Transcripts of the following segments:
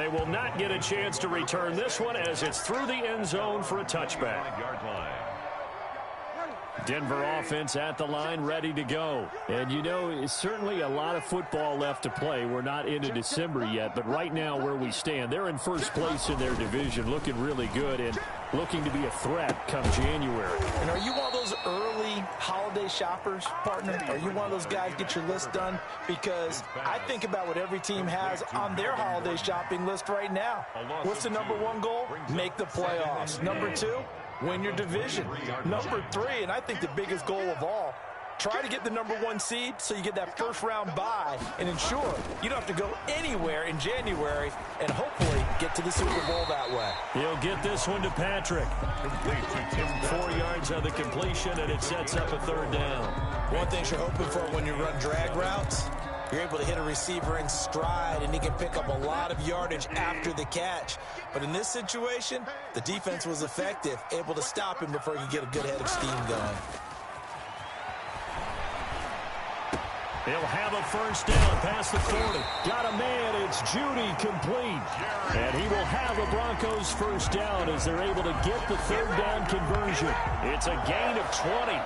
they will not get a chance to return this one as it's through the end zone for a touchback. Denver offense at the line, ready to go. And, you know, it's certainly a lot of football left to play. We're not into December yet, but right now where we stand, they're in first place in their division, looking really good and looking to be a threat come January. And are you one of those early holiday shoppers, partner? Are you one of those guys get your list done? Because I think about what every team has on their holiday shopping list right now. What's the #1 goal? Make the playoffs. #2, win your division. #3, and I think the biggest goal of all, try to get the #1 seed so you get that first-round bye and ensure you don't have to go anywhere in January and hopefully get to the Super Bowl that way. He'll get this one to Patrick. 4 yards on the completion, and it sets up a 3rd down. One thing you're hoping for when you run drag routes, you're able to hit a receiver in stride, and he can pick up a lot of yardage after the catch. But in this situation, the defense was effective, able to stop him before he could get a good head of steam going. He'll have a 1st down past the 40. Got a man. It's Judy complete. And he will have a Broncos 1st down as they're able to get the 3rd down conversion. It's a gain of 20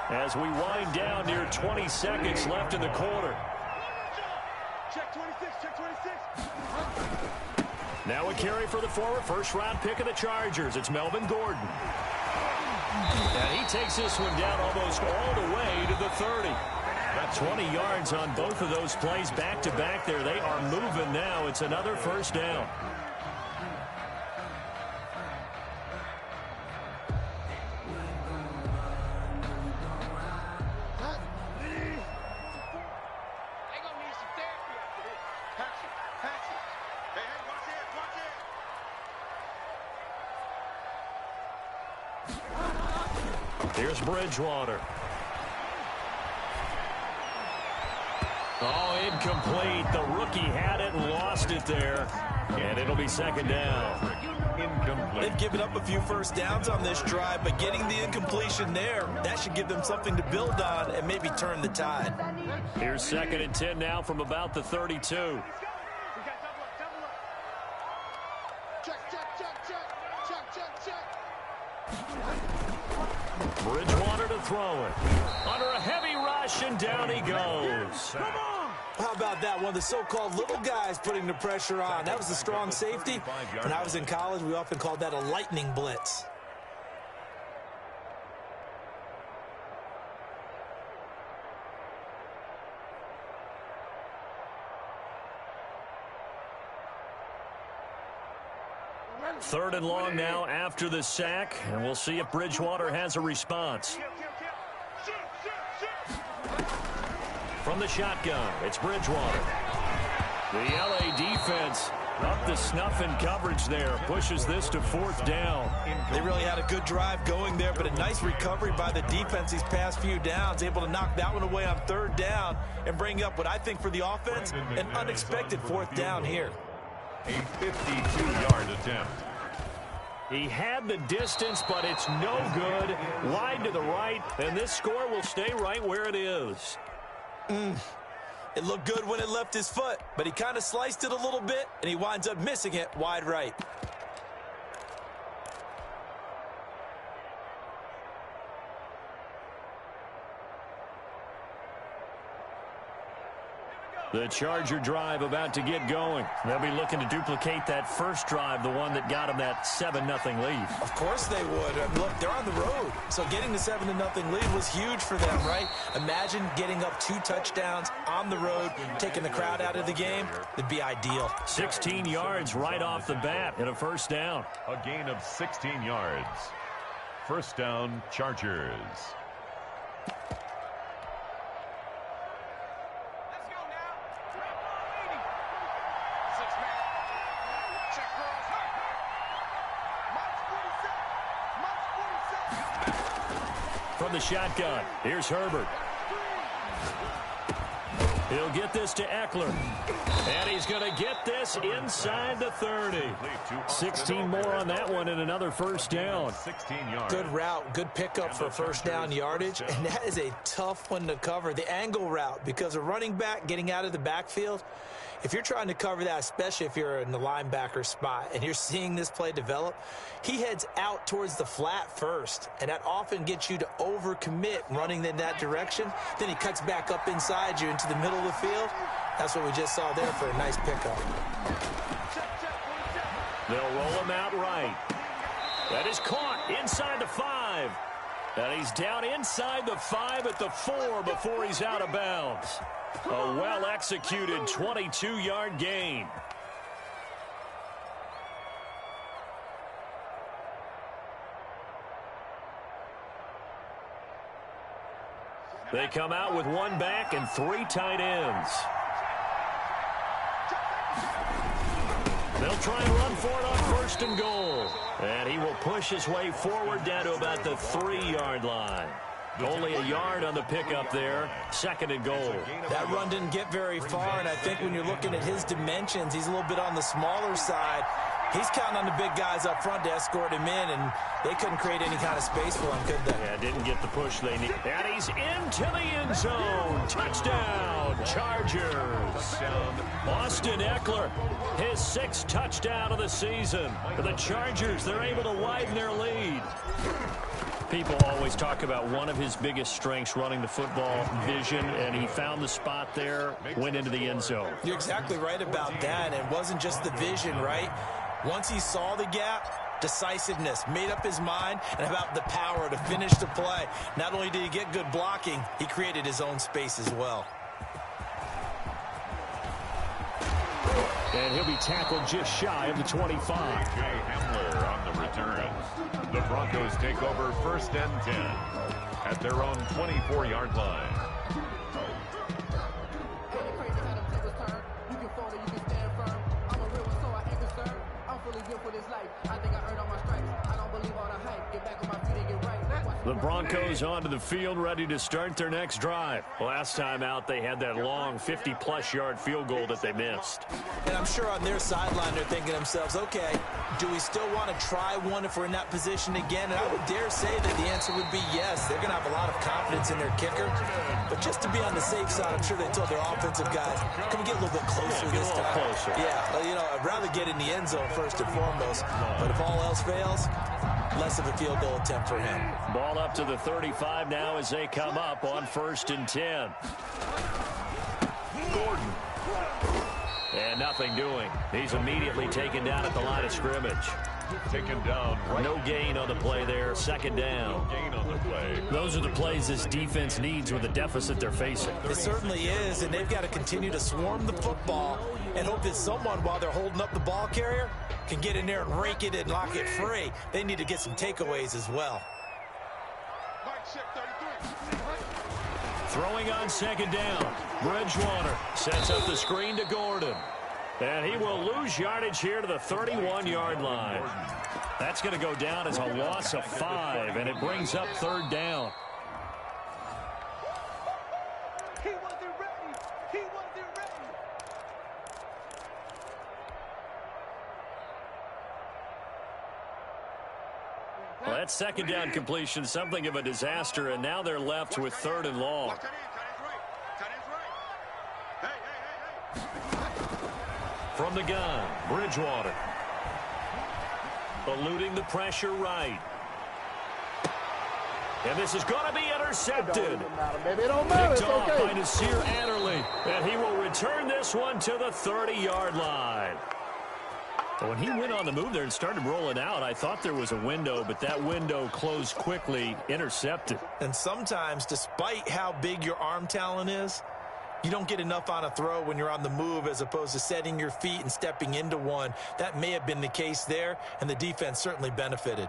as we wind down near 20 seconds left in the quarter. Check 26, check 26. Now a carry for the forward 1st-round pick of the Chargers. It's Melvin Gordon. And he takes this one down almost all the way to the 30. 20 yards on both of those plays back-to-back there. They are moving now. It's another 1st down. Here's Bridgewater. Oh, incomplete. The rookie had it and lost it there. And it'll be 2nd down. Incomplete. They've given up a few 1st downs on this drive, but getting the incompletion there, that should give them something to build on and maybe turn the tide. Here's 2nd and 10 now from about the 32. Bridgewater to throw it. Under a heavy rush, and down he goes. How about that? One of the so-called little guys putting the pressure on. That was a strong safety. When I was in college, we often called that a lightning blitz. Third and long now after the sack, and we'll see if Bridgewater has a response. From the shotgun, it's Bridgewater. The LA defense up to snuff in coverage there, pushes this to 4th down. They really had a good drive going there, but a nice recovery by the defense these past few downs, able to knock that one away on 3rd down and bring up what I think for the offense, an unexpected 4th down here. A 52-yard attempt. He had the distance, but it's no good. Wide to the right, and this score will stay right where it is. It looked good when it left his foot, but he kind of sliced it a little bit, and he winds up missing it wide right. The Charger drive about to get going. They'll be looking to duplicate that first drive, the one that got them that 7-0 lead. Of course they would. Look, they're on the road, so getting the 7-0 lead was huge for them, right? Imagine getting up 2 touchdowns on the road, taking the crowd out of the game. It'd be ideal. 16 yards right off the bat and a 1st down. A gain of 16 yards. 1st down, Chargers. From the shotgun, here's Herbert. He'll get this to Eckler. And he's going to get this inside the 30. 16 more on that one and another first down. 16 yards. Good route, good pickup for first down yardage, and that is a tough one to cover. The angle route, because a running back getting out of the backfield, if you're trying to cover that, especially if you're in the linebacker spot and you're seeing this play develop, he heads out towards the flat first, and that often gets you to overcommit running in that direction. Then he cuts back up inside you into the middle of the field. That's what we just saw there for a nice pickup. They'll roll him out right. That is caught inside the 5. And he's down inside the 5 at the 4 before he's out of bounds. A well-executed 22-yard gain. They come out with one back and 3 tight ends. They'll try and run for it on first and goal. And he will push his way forward down to about the 3-yard line. Only a yard on the pickup there. Second and goal. That run didn't get very far, and I think when you're looking at his dimensions, he's a little bit on the smaller side. He's counting on the big guys up front to escort him in, and they couldn't create any kind of space for him, could they? Yeah, didn't get the push they need. And he's into the end zone. Touchdown, Chargers. Austin Eckler, his 6th touchdown of the season. For the Chargers, they're able to widen their lead. People always talk about one of his biggest strengths, running the football, vision, and he found the spot there, went into the end zone. You're exactly right about that. It wasn't just the vision, right? Once he saw the gap, decisiveness, made up his mind, and about the power to finish the play. Not only did he get good blocking, he created his own space as well. And he'll be tackled just shy of the 25. Jay Hamler on the return. The Broncos take over first and 10 at their own 24-yard line. The Broncos onto the field, ready to start their next drive. Last time out, they had that long 50-plus yard field goal that they missed. And I'm sure on their sideline, they're thinking to themselves, okay, do we still want to try one if we're in that position again? And I would dare say that the answer would be yes. They're going to have a lot of confidence in their kicker. But just to be on the safe side, I'm sure they told their offensive guys, can we get a little bit closer this time? Closer. Yeah, well, you know, I'd rather get in the end zone first and foremost. But if all else fails, less of a field goal attempt for him. Ball up to the 35 now as they come up on first and 10. Gordon. And nothing doing. He's immediately taken down at the line of scrimmage. Taken down. Right. No gain on the play there. Second down. No gain on the play. Those are the plays this defense needs with the deficit they're facing. It certainly is, and they've got to continue to swarm the football and hope that someone, while they're holding up the ball carrier, can get in there and rake it and lock it free. They need to get some takeaways as well. Throwing on second down. Bridgewater sets up the screen to Gordon. And he will lose yardage here to the 31-yard line. That's going to go down as a loss of 5, and it brings up third down. He wasn't ready. He wasn't ready. Well, that second down completion, something of a disaster, and now they're left with third and long. From the gun, Bridgewater. Eluding the pressure right. And this is going to be intercepted. It don't matter. Picked off Okay. by Nasir Adderley. And he will return this one to the 30-yard line. When he went on the move there and started rolling out, I thought there was a window, but that window closed quickly, intercepted. And sometimes, despite how big your arm talent is, you don't get enough on a throw when you're on the move as opposed to setting your feet and stepping into one. That may have been the case there, and the defense certainly benefited.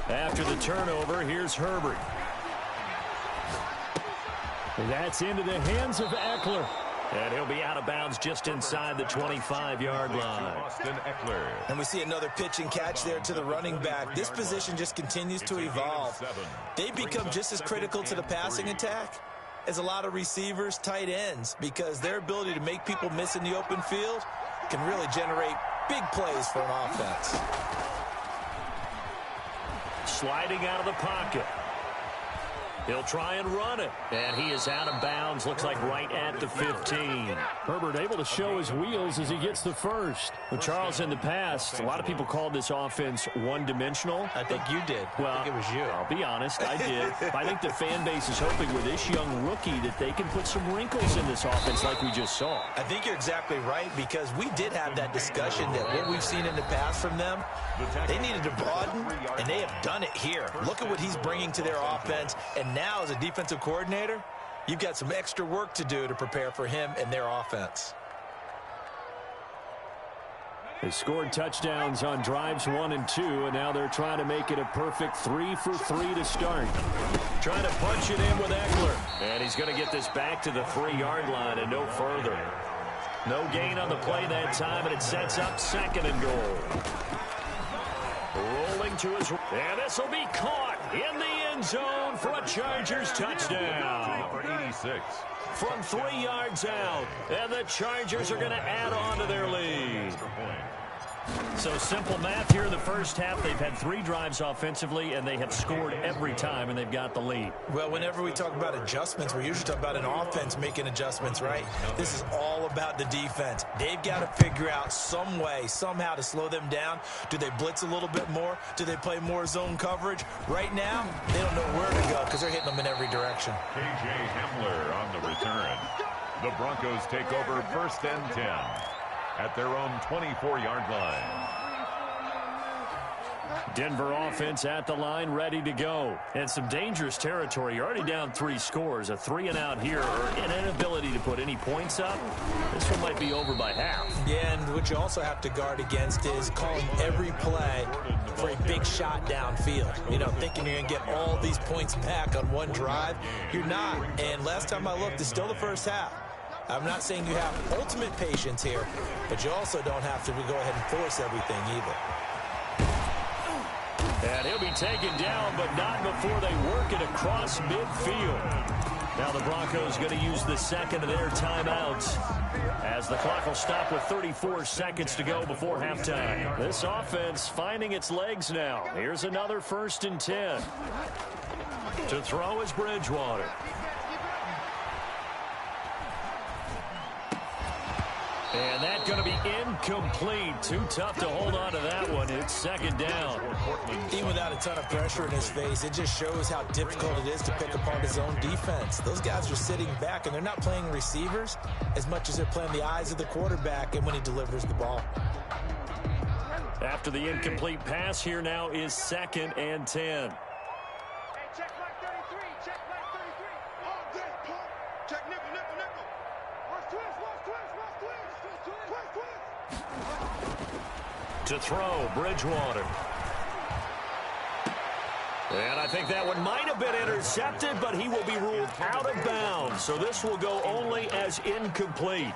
After the turnover, here's Herbert. That's into the hands of Eckler. And he'll be out of bounds just inside the 25-yard line. And we see another pitch and catch there to the running back. This position just continues to evolve. They become just as critical to the passing attack as a lot of receivers, tight ends, because their ability to make people miss in the open field can really generate big plays for an offense. Sliding out of the pocket. He'll try and run it. And he is out of bounds, looks like right at the 15. Herbert able to show his wheels as he gets the first. Well, Charles, in the past, a lot of people called this offense one-dimensional. I think you did. Well, I think it was you. I'll be honest, I did. I think the fan base is hoping with this young rookie that they can put some wrinkles in this offense like we just saw. I think you're exactly right, because we did have that discussion that what we've seen in the past from them, they needed to broaden, and they have done it here. Look at what he's bringing to their offense, and now as a defensive coordinator, you've got some extra work to do to prepare for him and their offense. They scored touchdowns on drives 1 and 2, and now they're trying to make it a perfect 3 for 3 to start. Trying to punch it in with Eckler. And he's going to get this back to the 3-yard line and no further. No gain on the play that time, and it sets up 2nd and goal. Rolling to his... And this will be caught in the end zone for a Chargers touchdown. Number 86. From 3 yards out. And the Chargers are going to add on to their lead. So simple math here in the first half. They've had 3 drives offensively, and they have scored every time, and they've got the lead. Well, whenever we talk about adjustments, we're usually talking about an offense making adjustments, right? This is all about the defense. They've got to figure out some way, somehow to slow them down. Do they blitz a little bit more? Do they play more zone coverage? Right now, they don't know where to go because they're hitting them in every direction. K.J. Hamler on the return. The Broncos take over 1st and 10. At their own 24-yard line. Denver offense at the line, ready to go. And some dangerous territory. You're already down 3 scores. A 3-and-out here, or an inability to put any points up. This one might be over by half. Yeah, and what you also have to guard against is calling every play for a big shot downfield. You know, thinking you're going to get all these points back on one drive. You're not. And last time I looked, it's still the first half. I'm not saying you have ultimate patience here, but you also don't have to go ahead and force everything either. And he'll be taken down, but not before they work it across midfield. Now the Broncos going to use the 2nd of their timeouts as the clock will stop with 34 seconds to go before halftime. This offense finding its legs now. Here's another 1st and 10. To throw is Bridgewater. And that's going to be incomplete. Too tough to hold on to that one. It's 2nd down. Even without a ton of pressure in his face, it just shows how difficult it is to pick apart his own defense. Those guys are sitting back, and they're not playing receivers as much as they're playing the eyes of the quarterback and when he delivers the ball. After the incomplete pass, here now is 2nd and 10. Check like 33. Check like 33. All day, pump. Check nickel, nickel, nickel. Watch twist, watch twist, watch twist. Twist, twist. To throw, Bridgewater. And I think that one might have been intercepted, but he will be ruled out of bounds. So this will go only as incomplete.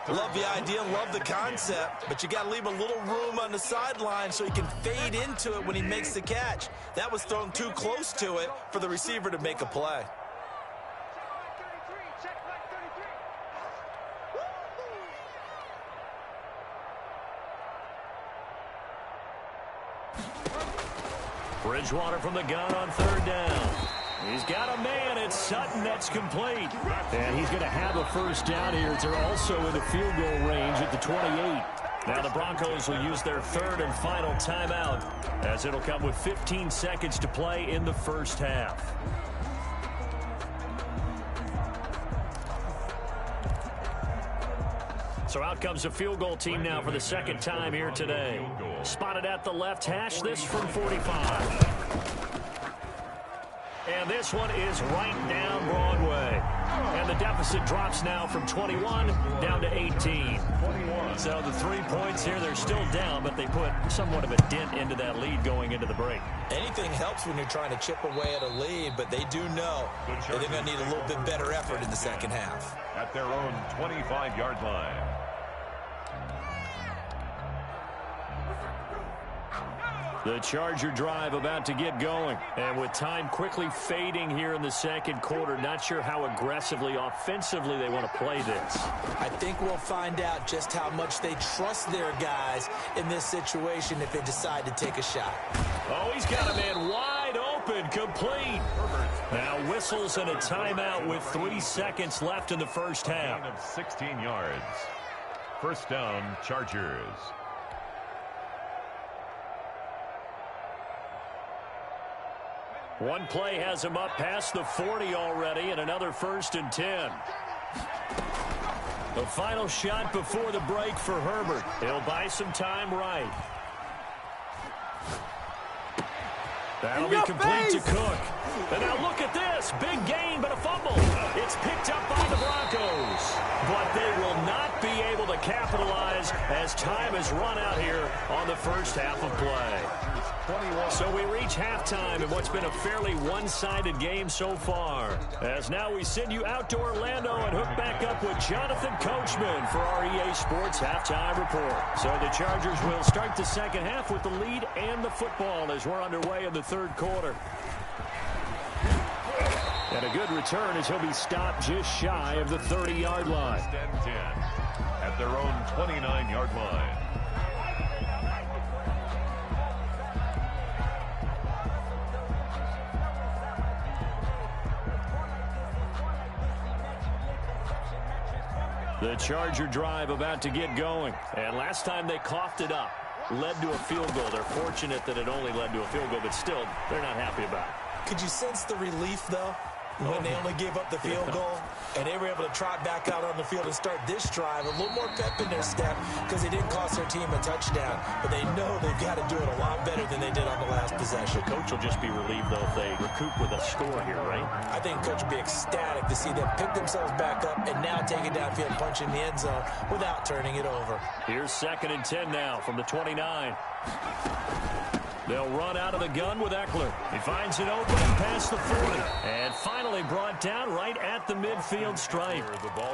Love the idea, love the concept, but you got to leave a little room on the sideline so he can fade into it when he makes the catch. That was thrown too close to it for the receiver to make a play. Bridgewater from the gun on 3rd down. He's got a man. It's Sutton. That's complete. And he's going to have a 1st down here. They're also in the field goal range at the 28. Now the Broncos will use their 3rd and final timeout as it'll come with 15 seconds to play in the first half. So out comes the field goal team now for the 2nd time here today. Spotted at the left hash, this from 45. And this one is right down Broadway. And the deficit drops now from 21 down to 18. So the 3 points here, they're still down, but they put somewhat of a dent into that lead going into the break. Anything helps when you're trying to chip away at a lead, but they do know that they're going to need a little bit better effort in the second half. At their own 25-yard line. The Charger drive about to get going. And with time quickly fading here in the second quarter, not sure how aggressively, offensively they want to play this. I think we'll find out just how much they trust their guys in this situation if they decide to take a shot. Oh, he's got a man wide open, complete. Now whistles and a timeout with 3 seconds left in the first half. Gain of 16 yards. First down, Chargers. One play has him up past the 40 already, and another 1st and 10. The final shot before the break for Herbert. He'll buy some time right. That'll be complete to Cook. And now look at this. Big gain, but a fumble. It's picked up by the Broncos. But they will not be able to capitalize as time has run out here on the first half of play. So we reach halftime in what's been a fairly one-sided game so far. As now we send you out to Orlando and hook back up with Jonathan Coachman for our EA Sports Halftime Report. So the Chargers will start the second half with the lead and the football as we're underway in the third quarter. And a good return as he'll be stopped just shy of the 30-yard line. 10 at their own 29-yard line. The Charger drive about to get going. And last time they coughed it up, led to a field goal. They're fortunate that it only led to a field goal, but still, they're not happy about it. Could you sense the relief, though, when they only gave up the field goal? And they were able to trot back out on the field and start this drive. A little more pep in their step because they didn't cost their team a touchdown. But they know they've got to do it a lot better than they did on the last possession. Coach will just be relieved, though, if they recoup with a score here, right? I think Coach will be ecstatic to see them pick themselves back up and now take it downfield, punch in the end zone without turning it over. Here's 2nd and 10 now from the 29. They'll run out of the gun with Eckler. He finds an opening past the 40. And finally brought down right at the midfield stripe.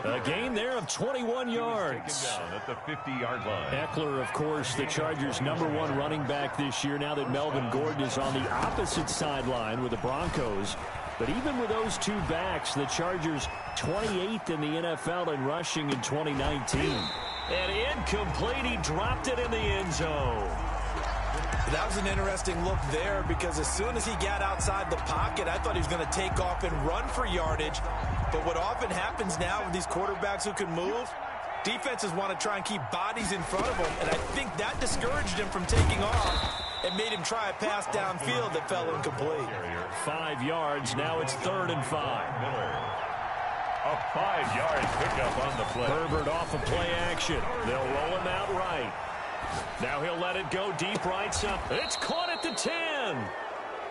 A gain there of 21 yards. Down at the 50-yard line. Eckler, of course, the Chargers' #1 running back this year, now that Melvin Gordon is on the opposite sideline with the Broncos. But even with those two backs, the Chargers 28th in the NFL in rushing in 2019. And incomplete, he dropped it in the end zone. That was an interesting look there because as soon as he got outside the pocket, I thought he was going to take off and run for yardage. But what often happens now with these quarterbacks who can move, defenses want to try and keep bodies in front of them, and I think that discouraged him from taking off and made him try a pass downfield that fell incomplete. 5 yards, now it's 3rd and 5. Miller. A 5-yard pickup on the play. Herbert off of play action. They'll roll him out right. Now he'll let it go deep right side. It's caught at the 10.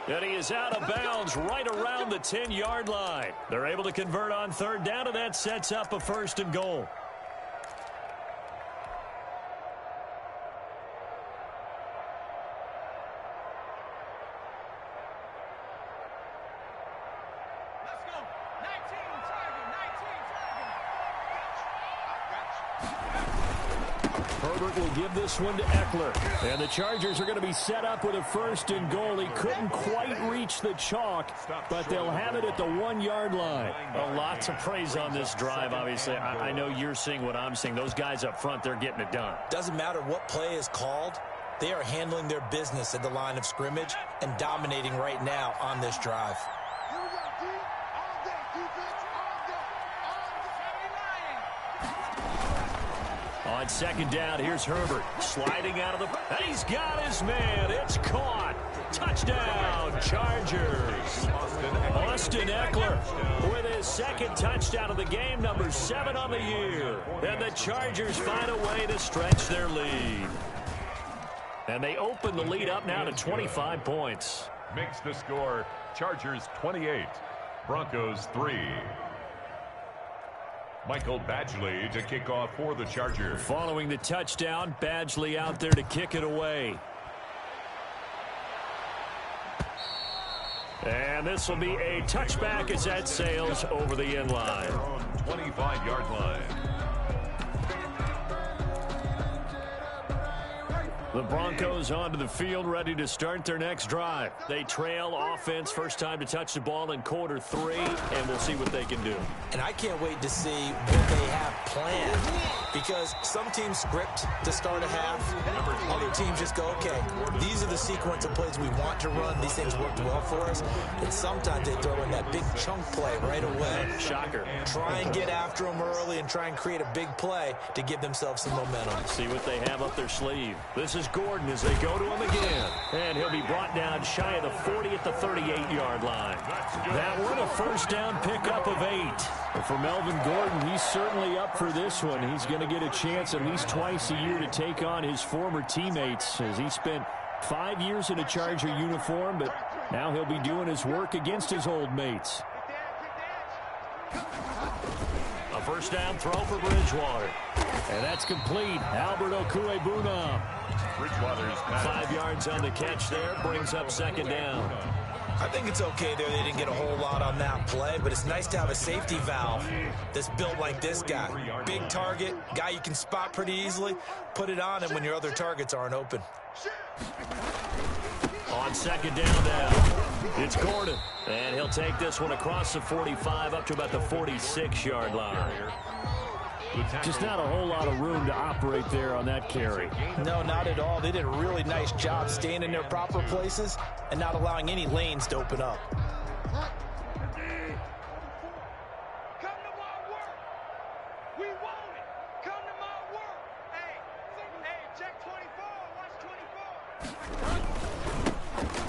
And he is out of bounds right around the 10-yard line. They're able to convert on 3rd down, and that sets up a 1st and goal. Herbert will give this one to Eckler. And the Chargers are going to be set up with a 1st and goal. He couldn't quite reach the chalk, but they'll have it at the 1-yard line. A lot to praise on this drive, obviously. I know you're seeing what I'm seeing. Those guys up front, they're getting it done. Doesn't matter what play is called. They are handling their business at the line of scrimmage and dominating right now on this drive. On 2nd down, here's Herbert sliding out of the... And he's got his man. It's caught. Touchdown, Chargers. Austin Eckler with his 2nd touchdown of the game, number 7 on the year. And the Chargers find a way to stretch their lead. And they open the lead up now to 25 points. Makes the score Chargers 28, Broncos 3. Michael Badgley to kick off for the Chargers. Following the touchdown, Badgley out there to kick it away. And this will be a touchback as that sails over the end line. 25-yard line. The Broncos onto the field, ready to start their next drive. They trail offense, first time to touch the ball in quarter 3, and we'll see what they can do. And I can't wait to see what they have planned, because some teams script to start a half. Other teams just go, okay, these are the sequence of plays we want to run. These things worked well for us. And sometimes they throw in that big chunk play right away. Shocker. Try and get after them early and try and create a big play to give themselves some momentum. See what they have up their sleeve. This is Gordon as they go to him again. And he'll be brought down shy of the 40 at the 38-yard line. That one a first down pickup of 8. For Melvin Gordon, he's certainly up for this one. He's going to get a chance at least twice a year to take on his former teammates, as he spent 5 years in a Charger uniform, but now he'll be doing his work against his old mates. A first down throw for Bridgewater. And that's complete. Albert Okuebunam. Bridgewater's 5 yards on the catch there, brings up second down. I think it's okay there. They didn't get a whole lot on that play, but it's nice to have a safety valve that's built like this guy. Big target, guy you can spot pretty easily. Put it on him when your other targets aren't open. On second down now, it's Gordon. And he'll take this one across the 45 up to about the 46-yard line. Just not a whole lot of room to operate there on that carry. No, not at all. They did a really nice job staying in their proper places and not allowing any lanes to open up. Come to my work. We want it. Come to my work. Hey, check 24. Watch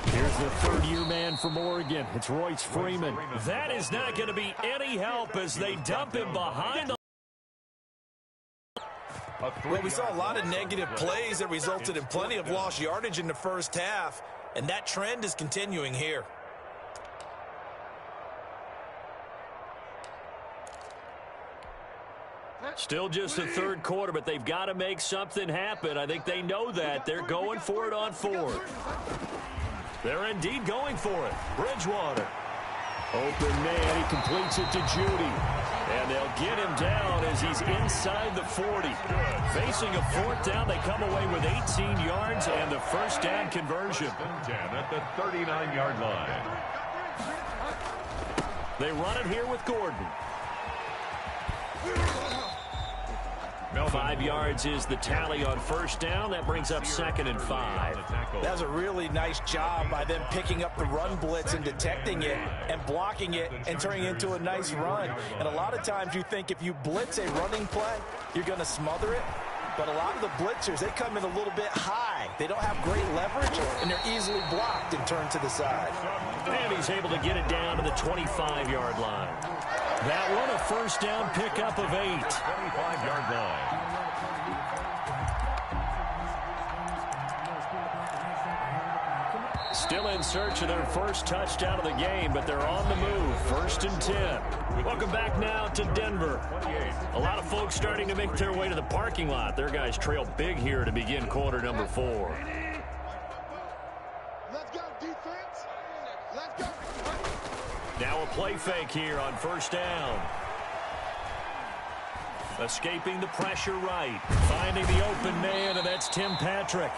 24. Here's the third-year man from Oregon. It's Royce Freeman. That is not going to be any help as they dump him behind the... Well, we saw a lot of negative plays that resulted in plenty of lost yardage in the first half, and that trend is continuing here. Still just the third quarter, but they've got to make something happen. I think they know that. They're going for it on 4th. They're indeed going for it. Bridgewater. Open man. He completes it to Judy. And they'll get him down as he's inside the 40. Facing a 4th down, they come away with 18 yards and the first down conversion. 10 at the 39-yard line. They run it here with Gordon. 5 yards is the tally on first down. That brings up 2nd and 5. That was a really nice job by them picking up the run blitz and detecting it and blocking it and turning it into a nice run. And a lot of times you think if you blitz a running play, you're going to smother it. But a lot of the blitzers, they come in a little bit high. They don't have great leverage, and they're easily blocked and turned to the side. And he's able to get it down to the 25-yard line. That one a first down pickup of 8. 25-yard line. Still in search of their first touchdown of the game, but they're on the move. 1st and 10. Welcome back now to Denver. A lot of folks starting to make their way to the parking lot. Their guys trail big here to begin quarter number 4. Let's go, defense. Let's go. Now a play fake here on first down. Escaping the pressure right. Finding the open man, and that's Tim Patrick.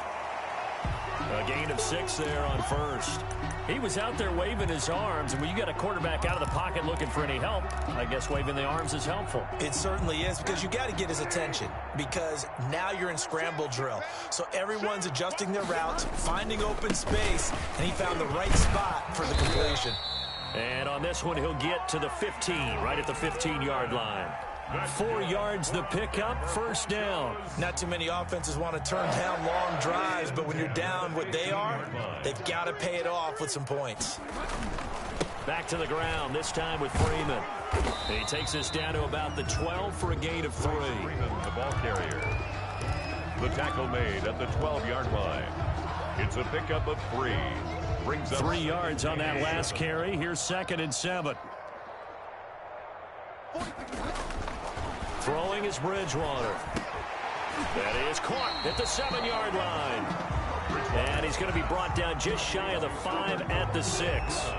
A gain of 6 there on first. He was out there waving his arms, and when you got a quarterback out of the pocket looking for any help, I guess waving the arms is helpful. It certainly is, because you got to get his attention, because now you're in scramble drill. So everyone's adjusting their routes, finding open space, and he found the right spot for the completion. And on this one, he'll get to the 15, right at the 15-yard line. 4 yards the pickup, first down. Not too many offenses want to turn down long drives, but when you're down what they are, they've got to pay it off with some points. Back to the ground, this time with Freeman. He takes us down to about the 12 for a gain of 3. Freeman, the ball carrier. The tackle made at the 12-yard line. It's a pickup of 3. Brings up 3 yards on that last carry. Here's 2nd and 7. Throwing is Bridgewater. That is caught at the 7-yard line. And he's going to be brought down just shy of the 5 at the 6.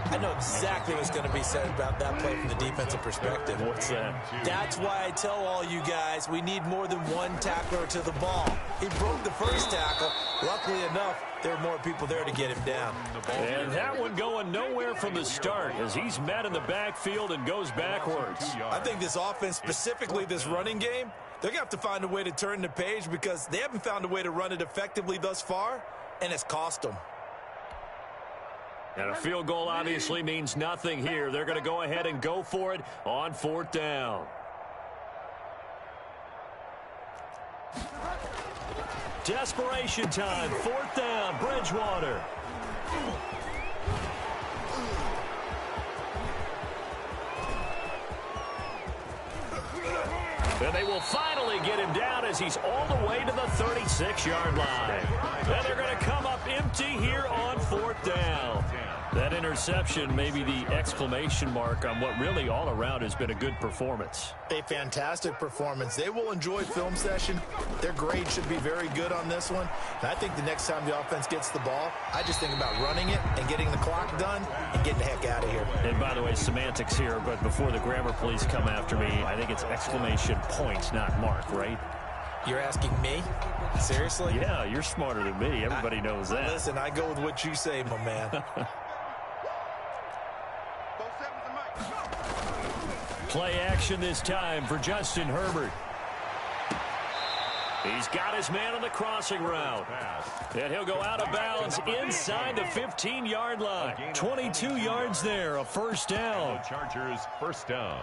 I know exactly what's going to be said about that play from the defensive perspective. What's that? That's why I tell all you guys we need more than one tackler to the ball. He broke the first tackle. Luckily enough, there were more people there to get him down. And that one going nowhere from the start as he's met in the backfield and goes backwards. I think this offense, specifically this running game, they're going to have to find a way to turn the page because they haven't found a way to run it effectively thus far, and it's cost them. And a field goal obviously means nothing here. They're going to go ahead and go for it on 4th down. Desperation time. 4th down. Bridgewater. And they will finally get him down as he's all the way to the 36-yard line. And they're going to come up empty here on 4th down. That interception may be the exclamation mark on what really all around has been a good performance. A fantastic performance. They will enjoy film session. Their grade should be very good on this one. And I think the next time the offense gets the ball, I just think about running it and getting the clock done and getting the heck out of here. And by the way, semantics here, but before the grammar police come after me, I think it's exclamation points, not mark, right? You're asking me? Seriously? Yeah, you're smarter than me. Everybody knows that. Listen, I go with what you say, my man. Play action this time for Justin Herbert. He's got his man on the crossing route. And he'll go out of bounds inside the 15-yard line. 22 yards there, a 1st down. Chargers 1st down.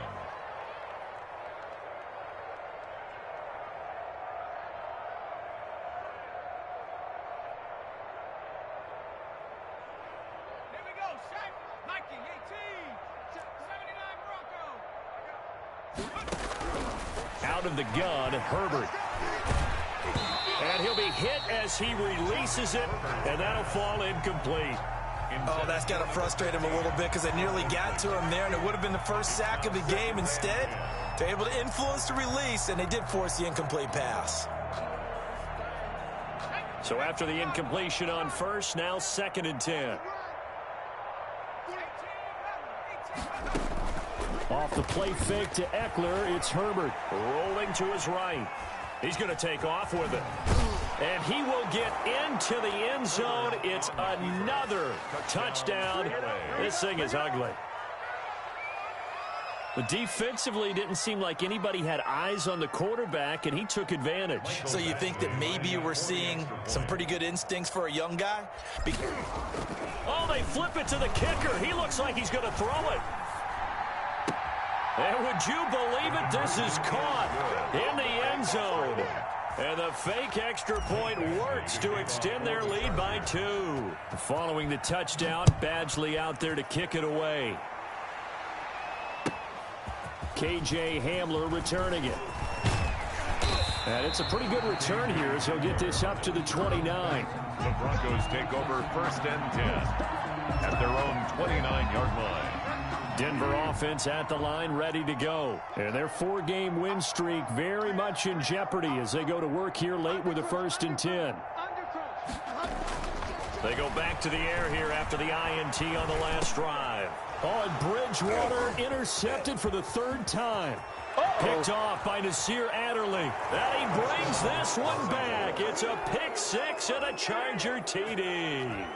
Out of the gun, Herbert. And he'll be hit as he releases it, and that'll fall incomplete. Oh, that's got to frustrate him a little bit because they nearly got to him there, and it would have been the first sack of the game. Instead, they're able to influence the release, and they did force the incomplete pass. So after the incompletion on 1st, now 2nd and 10. Off the play fake to Eckler, it's Herbert rolling to his right. He's going to take off with it. And he will get into the end zone. It's another touchdown. This thing is ugly. But defensively, it didn't seem like anybody had eyes on the quarterback, and he took advantage. So you think that maybe we're seeing some pretty good instincts for a young guy? Oh, they flip it to the kicker. He looks like he's going to throw it. And would you believe it? This is caught in the end zone. And the fake extra point works to extend their lead by 2. Following the touchdown, Badgley out there to kick it away. KJ Hamler returning it. And it's a pretty good return here as he'll get this up to the 29. The Broncos take over 1st and 10 at their own 29-yard line. Denver offense at the line, ready to go. And their 4-game win streak very much in jeopardy as they go to work here late with a 1st and 10. They go back to the air here after the INT on the last drive. Oh, and Bridgewater intercepted for the 3rd time. Picked off by Nasir Adderley. And he brings this one back. It's a pick 6 and a Charger TD.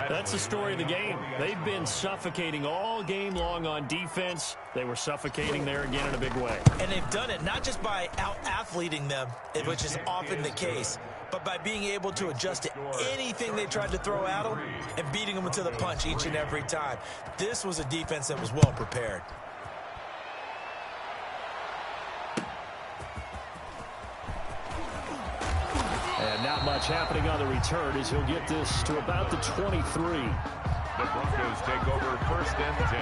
That's the story of the game. They've been suffocating all game long on defense. They were suffocating there again in a big way. And they've done it not just by out-athleting them, which is often the case, but by being able to adjust to anything they tried to throw at them and beating them to the punch each and every time. This was a defense that was well prepared. And not much happening on the return as he'll get this to about the 23. The Broncos take over 1st and 10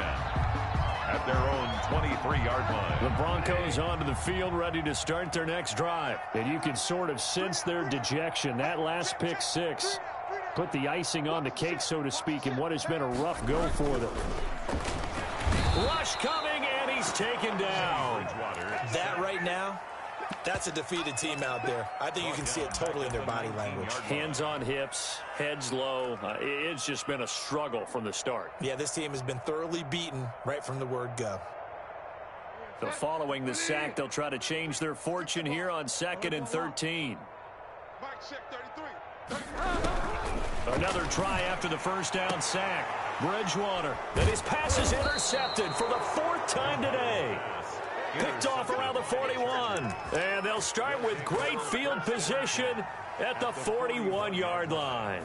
at their own 23-yard line. The Broncos onto the field ready to start their next drive. And you can sort of sense their dejection. That last pick 6 put the icing on the cake, so to speak, in what has been a rough go for them. Rush coming, and he he's taken down. That right now, that's a defeated team out there. I think you can see it totally in their body language. Hands on hips, heads low. It's just been a struggle from the start. Yeah, this team has been thoroughly beaten right from the word go. So following the sack, they'll try to change their fortune here on 2nd and 13. Another try after the first down sack. Bridgewater, and his pass is intercepted for the 4th time today. Picked off around the 41. And they'll start with great field position at the 41-yard line.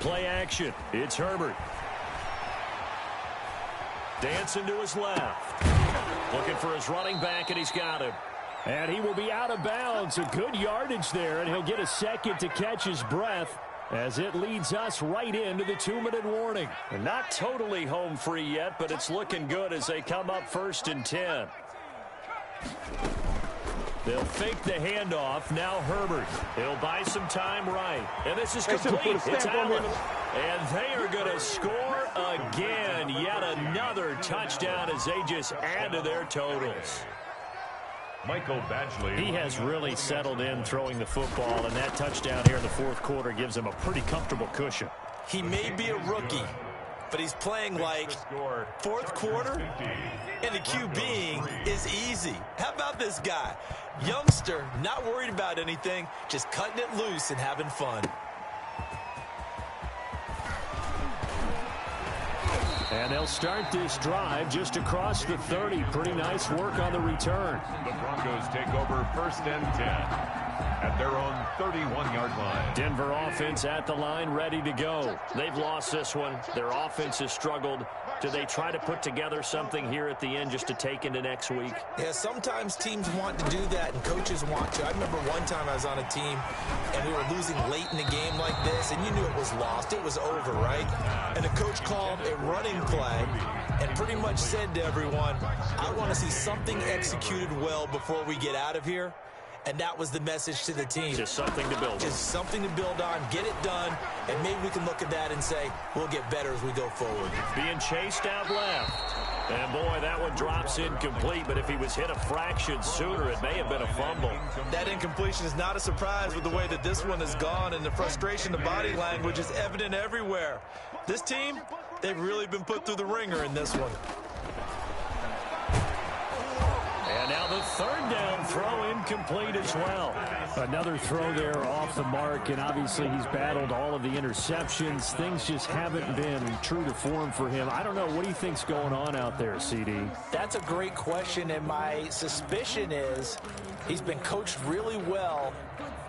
Play action. It's Herbert. Dancing to his left. Looking for his running back, and he's got him. And he will be out of bounds. A good yardage there, and he'll get a second to catch his breath as it leads us right into the 2-minute warning. And not totally home free yet, but it's looking good as they come up 1st and 10. They'll fake the handoff. Now Herbert. He'll buy some time right. And this is complete. It's Allen. And they are going to score again. Yet another touchdown as they just add to their totals. Michael Badgley. He has really settled in throwing the football, and that touchdown here in the 4th quarter gives him a pretty comfortable cushion. He may be a rookie, but he's playing like 4th quarter, and the QBing is easy. How about this guy? Youngster, not worried about anything, just cutting it loose and having fun. And they'll start this drive just across the 30. Pretty nice work on the return. The Broncos take over 1st and 10 at their own 31-yard line. Denver offense at the line, ready to go. They've lost this one. Their offense has struggled. Do they try to put together something here at the end just to take into next week? Yeah, sometimes teams want to do that and coaches want to. I remember one time I was on a team and we were losing late in the game like this, and you knew it was lost. It was over, right? And the coach called a running play and pretty much said to everyone, I want to see something executed well before we get out of here. And that was the message to the team. Just something to build on. Just something to build on, get it done, and maybe we can look at that and say, we'll get better as we go forward. Being chased out left. And boy, that one drops incomplete, but if he was hit a fraction sooner, it may have been a fumble. That incompletion is not a surprise with the way that this one has gone, and the frustration, the body language is evident everywhere. This team, they've really been put through the ringer in this one. And now the 3rd down throw incomplete as well. Another throw there off the mark, and obviously he's battled all of the interceptions. Things just haven't been true to form for him. I don't know. What do you think's going on out there, CD? That's a great question, and my suspicion is he's been coached really well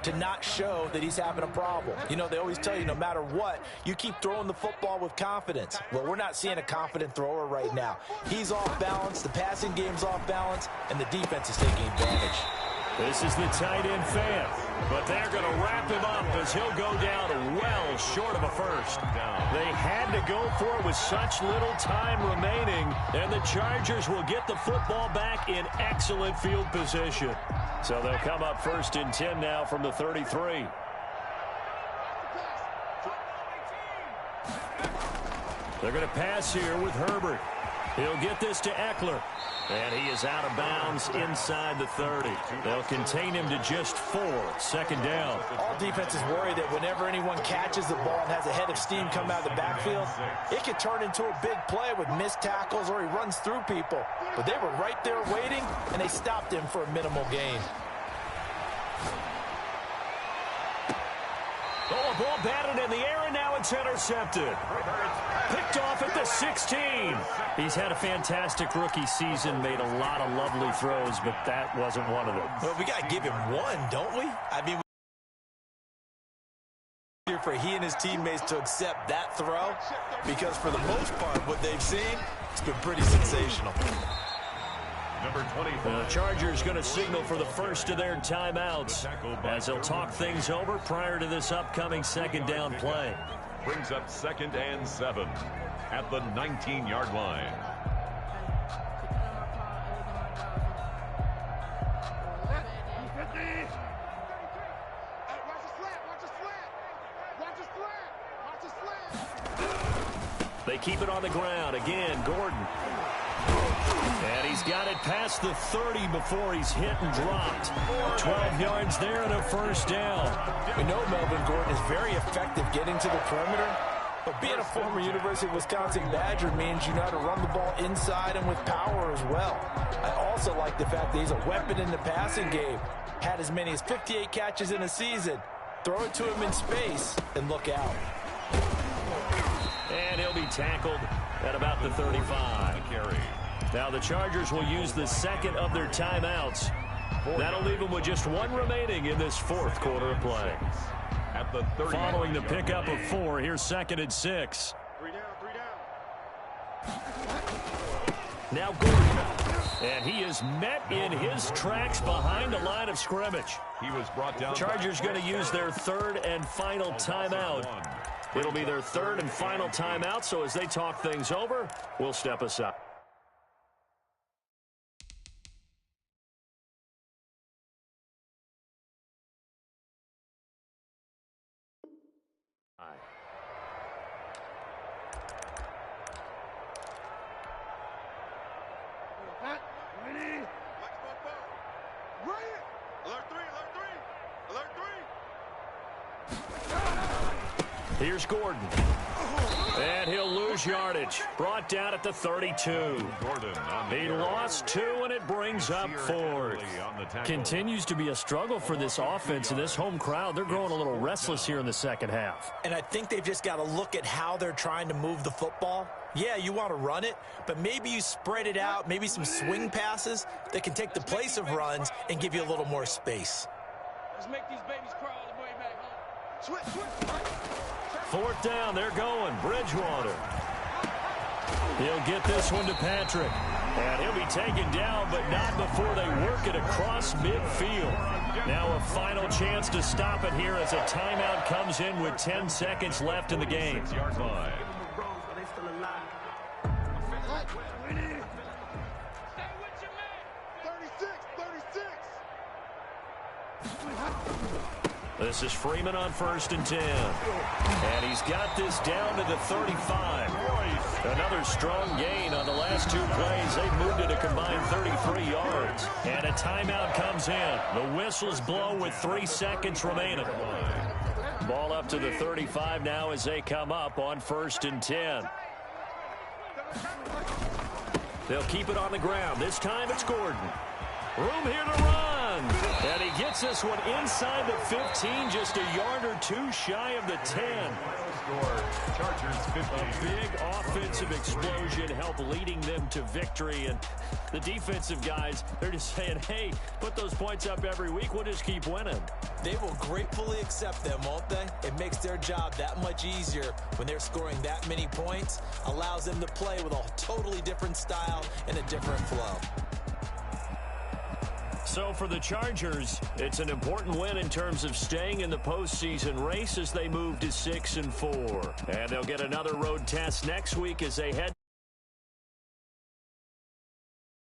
to not show that he's having a problem. You know, they always tell you no matter what, you keep throwing the football with confidence. Well, we're not seeing a confident thrower right now. He's off balance, the passing game's off balance, and the defense is taking advantage. This is the tight end fan, but they're going to wrap him up as he'll go down well short of a first. They had to go for it with such little time remaining, and the Chargers will get the football back in excellent field position. So they'll come up 1st and 10 now from the 33. They're going to pass here with Herbert. He'll get this to Eckler. And he is out of bounds inside the 30. They'll contain him to just 4. 2nd down. All defenses worry that whenever anyone catches the ball and has a head of steam come out of the backfield, it could turn into a big play with missed tackles or he runs through people. But they were right there waiting, and they stopped him for a minimal gain. Oh, a ball batted in the air, and now it's intercepted. Picked off at the 16. He's had a fantastic rookie season, made a lot of lovely throws, but that wasn't one of them. Well, we got to give him one, don't we? I mean, for he and his teammates to accept that throw, because for the most part, what they've seen, it's been pretty sensational. Number 25. The Chargers going to signal for the first of their timeouts as they'll talk things over prior to this upcoming 2nd down play. Brings up 2nd and 7 at the 19-yard line. they keep it on the ground. Again, Gordon. And he's got it past the 30 before he's hit and dropped. 12 yards there and a first down. We know Melvin Gordon is very effective getting to the perimeter, but being a former University of Wisconsin Badger means you know how to run the ball inside and with power as well. I also like the fact that he's a weapon in the passing game. Had as many as 58 catches in a season. Throw it to him in space and look out. And he'll be tackled at about the 35. Now the Chargers will use the second of their timeouts. That'll leave them with just one remaining in this fourth quarter of play. At the 30. Following the pickup of 4, here's 2nd and 6. 3 down. Now Gordon. And he is met in his tracks behind the line of scrimmage. He was brought down. Chargers going to use their third and final timeout. It'll be their third and final timeout, so as they talk things over, we'll step aside. Here's Gordon. And he'll lose yardage. Brought down at the 32. He lost 2, and it brings up 4th. Continues to be a struggle for this offense and this home crowd. They're growing a little restless here in the second half. And I think they've just got to look at how they're trying to move the football. Yeah, you want to run it, but maybe you spread it out, maybe some swing passes that can take the place of runs and give you a little more space. Let's make these babies cry all the way back home. Switch. 4th down, they're going. Bridgewater. He'll get this one to Patrick. And he'll be taken down, but not before they work it across midfield. Now a final chance to stop it here as a timeout comes in with 10 seconds left in the game. 6-yard line. This is Freeman on 1st and 10. And he's got this down to the 35. Another strong gain on the last 2 plays. They've moved it a combined 33 yards. And a timeout comes in. The whistles blow with 3 seconds remaining. Ball up to the 35 now as they come up on 1st and 10. They'll keep it on the ground. This time it's Gordon. Room here to run. And he gets this one inside the 15, just a yard or 2 shy of the 10. Chargers 50. A big offensive explosion helped leading them to victory. And the defensive guys, they're just saying, hey, put those points up every week. We'll just keep winning. They will gratefully accept them, won't they? It makes their job that much easier when they're scoring that many points. Allows them to play with a totally different style and a different flow. So for the Chargers, it's an important win in terms of staying in the postseason race as they move to 6-4. And they'll get another road test next week as they head